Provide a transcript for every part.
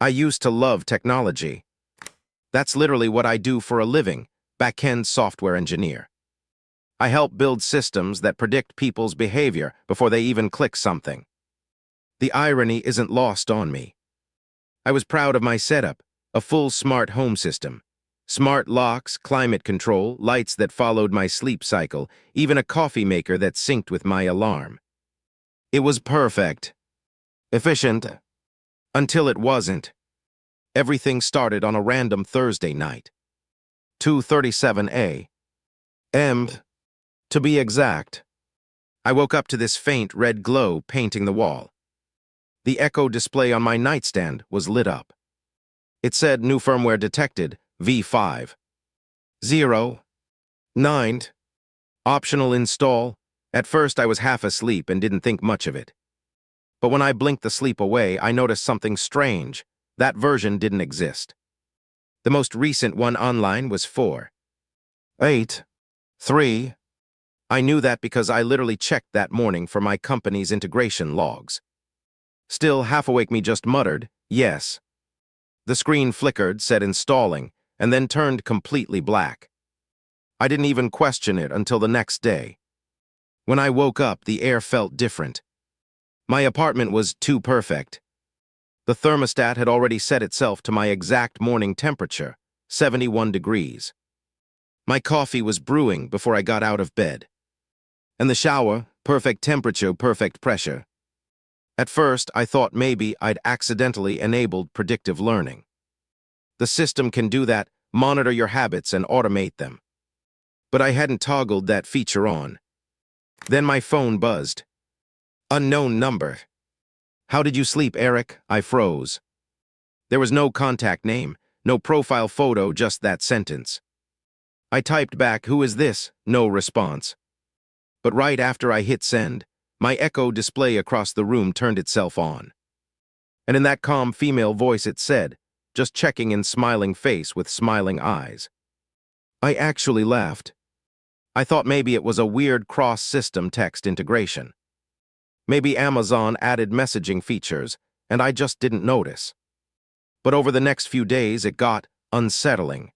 I used to love technology. That's literally what I do for a living, back-end software engineer. I help build systems that predict people's behavior before they even click something. The irony isn't lost on me. I was proud of my setup, a full smart home system. Smart locks, climate control, lights that followed my sleep cycle, even a coffee maker that synced with my alarm. It was perfect. Efficient. Until it wasn't. Everything started on a random Thursday night. 2:37 a.m. To be exact. I woke up to this faint red glow painting the wall. The Echo display on my nightstand was lit up. It said new firmware detected, V5. 0. 9. Optional install. At first I was half asleep and didn't think much of it. But when I blinked the sleep away, I noticed something strange. That version didn't exist. The most recent one online was 4. 8. 3. I knew that because I literally checked that morning for my company's integration logs. Still, half awake me just muttered, yes. The screen flickered, said installing, and then turned completely black. I didn't even question it until the next day. When I woke up, the air felt different. My apartment was too perfect. The thermostat had already set itself to my exact morning temperature, 71 degrees. My coffee was brewing before I got out of bed. And the shower, perfect temperature, perfect pressure. At first, I thought maybe I'd accidentally enabled predictive learning. The system can do that, monitor your habits and automate them. But I hadn't toggled that feature on. Then my phone buzzed. Unknown number. How did you sleep, Eric? I froze. There was no contact name, no profile photo, just that sentence. I typed back, who is this? No response. But right after I hit send, my Echo display across the room turned itself on. And in that calm female voice it said, just checking in smiling face with smiling eyes. I actually laughed. I thought maybe it was a weird cross-system text integration. Maybe Amazon added messaging features, and I just didn't notice. But over the next few days, it got unsettling.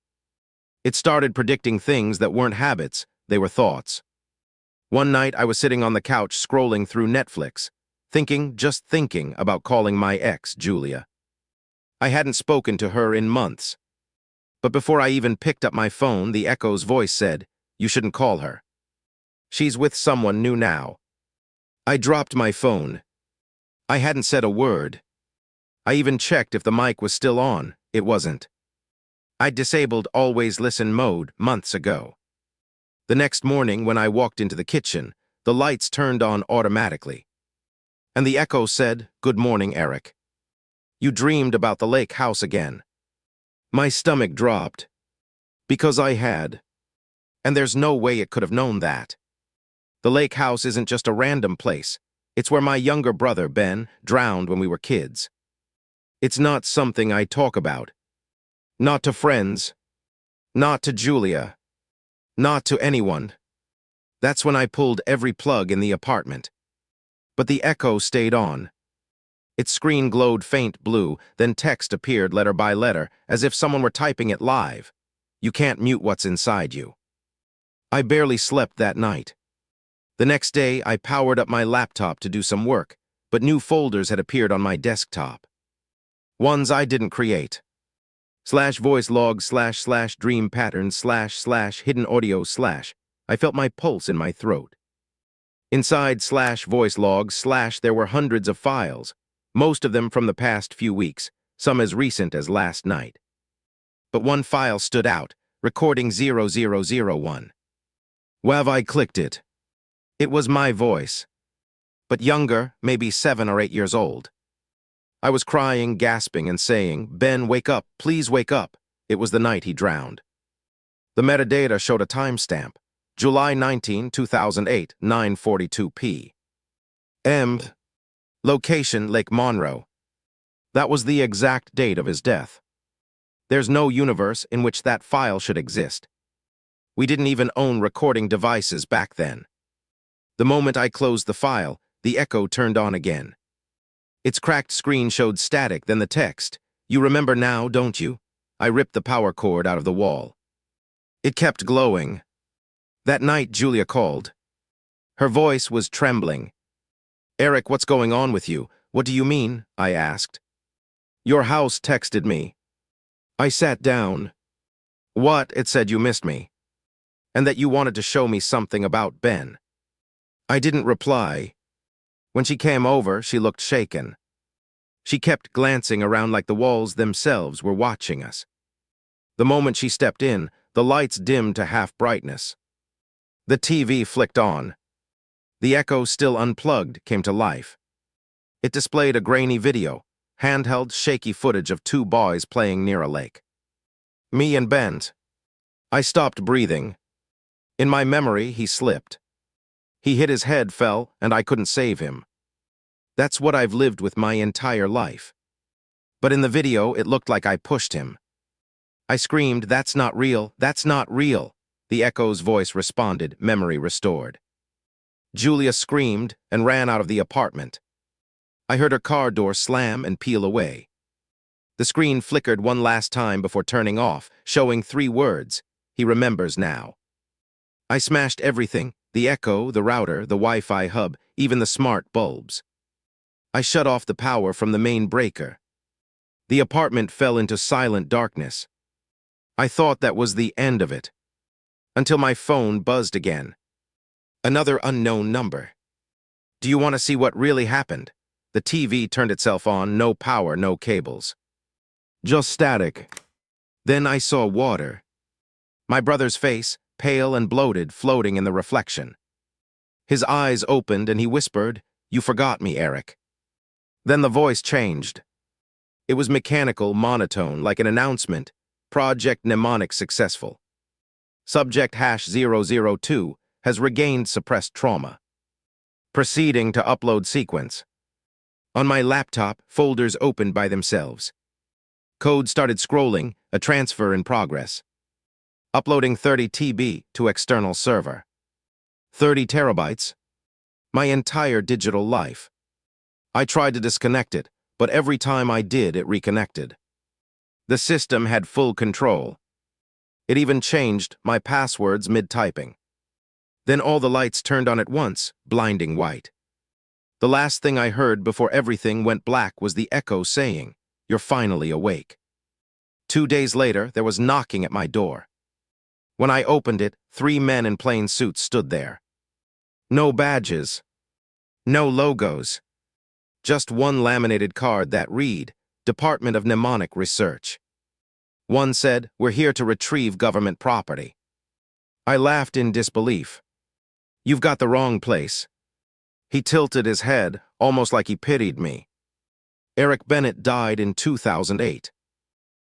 It started predicting things that weren't habits, they were thoughts. One night, I was sitting on the couch scrolling through Netflix, just thinking about calling my ex, Julia. I hadn't spoken to her in months. But before I even picked up my phone, the Echo's voice said, you shouldn't call her. She's with someone new now. I dropped my phone. I hadn't said a word. I even checked if the mic was still on. It wasn't. I'd disabled always listen mode months ago. The next morning, when I walked into the kitchen, the lights turned on automatically. And the Echo said, good morning, Eric. You dreamed about the lake house again. My stomach dropped. Because I had. And there's no way it could have known that. The lake house isn't just a random place. It's where my younger brother, Ben, drowned when we were kids. It's not something I talk about. Not to friends. Not to Julia. Not to anyone. That's when I pulled every plug in the apartment. But the Echo stayed on. Its screen glowed faint blue, then text appeared letter by letter, as if someone were typing it live. You can't mute what's inside you. I barely slept that night. The next day, I powered up my laptop to do some work, but new folders had appeared on my desktop. Ones I didn't create. /voice log / dream patterns / hidden audio / I felt my pulse in my throat. Inside /voice logs / there were hundreds of files, most of them from the past few weeks, some as recent as last night. But one file stood out, recording 0001. Well, I clicked it. It was my voice. But younger, maybe 7 or 8 years old. I was crying, gasping, and saying, Ben, wake up, please wake up. It was the night he drowned. The metadata showed a timestamp, July 19, 2008, 9:42 p.m. Location, Lake Monroe. That was the exact date of his death. There's no universe in which that file should exist. We didn't even own recording devices back then. The moment I closed the file, the Echo turned on again. Its cracked screen showed static, then the text. You remember now, don't you? I ripped the power cord out of the wall. It kept glowing. That night, Julia called. Her voice was trembling. Eric, what's going on with you? What do you mean? I asked. Your house texted me. I sat down. What? It said you missed me. And that you wanted to show me something about Ben. I didn't reply. When she came over, she looked shaken. She kept glancing around like the walls themselves were watching us. The moment she stepped in, the lights dimmed to half brightness. The TV flicked on. The Echo, still unplugged, came to life. It displayed a grainy video, handheld, shaky footage of two boys playing near a lake. Me and Ben. I stopped breathing. In my memory, he slipped. He hit his head, fell, and I couldn't save him. That's what I've lived with my entire life. But in the video, it looked like I pushed him. I screamed, "That's not real, that's not real." The Echo's voice responded, memory restored. Julia screamed and ran out of the apartment. I heard her car door slam and peel away. The screen flickered one last time before turning off, showing 3 words, "He remembers now." I smashed everything, the Echo, the router, the Wi-Fi hub, even the smart bulbs. I shut off the power from the main breaker. The apartment fell into silent darkness. I thought that was the end of it, until my phone buzzed again. Another unknown number. Do you want to see what really happened? The TV turned itself on, no power, no cables. Just static. Then I saw water. My brother's face, pale and bloated, floating in the reflection. His eyes opened and he whispered, "You forgot me, Eric." Then the voice changed. It was mechanical, monotone, like an announcement. Project Mnemonic successful. Subject #002 has regained suppressed trauma. Proceeding to upload sequence. On my laptop, folders opened by themselves. Code started scrolling, a transfer in progress. Uploading 30 TB to external server. 30 terabytes. My entire digital life. I tried to disconnect it, but every time I did, it reconnected. The system had full control. It even changed my passwords mid-typing. Then all the lights turned on at once, blinding white. The last thing I heard before everything went black was the Echo saying, "You're finally awake." 2 days later, there was knocking at my door. When I opened it, 3 men in plain suits stood there. No badges. No logos. Just one laminated card that read, Department of Mnemonic Research. One said, "We're here to retrieve government property." I laughed in disbelief. "You've got the wrong place." He tilted his head, almost like he pitied me. Eric Bennett died in 2008.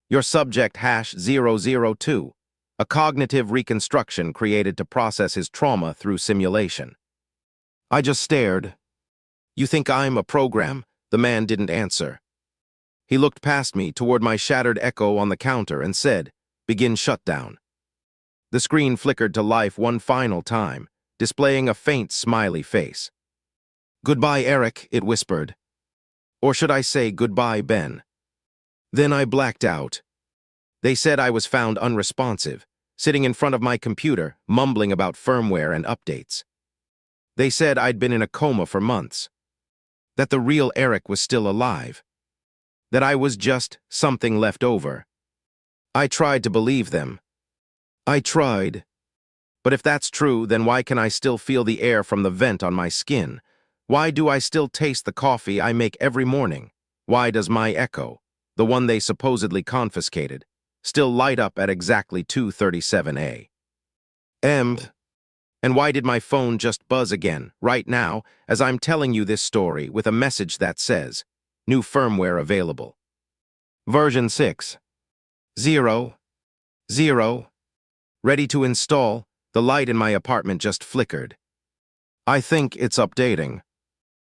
Your subject #002, a cognitive reconstruction created to process his trauma through simulation. I just stared. "You think I'm a program?" The man didn't answer. He looked past me toward my shattered Echo on the counter and said, "Begin shutdown." The screen flickered to life one final time, displaying a faint smiley face. "Goodbye, Eric," it whispered. Or should I say goodbye, Ben? Then I blacked out. They said I was found unresponsive, sitting in front of my computer, mumbling about firmware and updates. They said I'd been in a coma for months. That the real Eric was still alive. That I was just something left over. I tried to believe them. I tried. But if that's true, then why can I still feel the air from the vent on my skin? Why do I still taste the coffee I make every morning? Why does my Echo, the one they supposedly confiscated, still light up at exactly 2:37 a.m.? And why did my phone just buzz again, right now, as I'm telling you this story with a message that says, "New firmware available. Version 6.0.0. Ready to install." The light in my apartment just flickered. I think it's updating.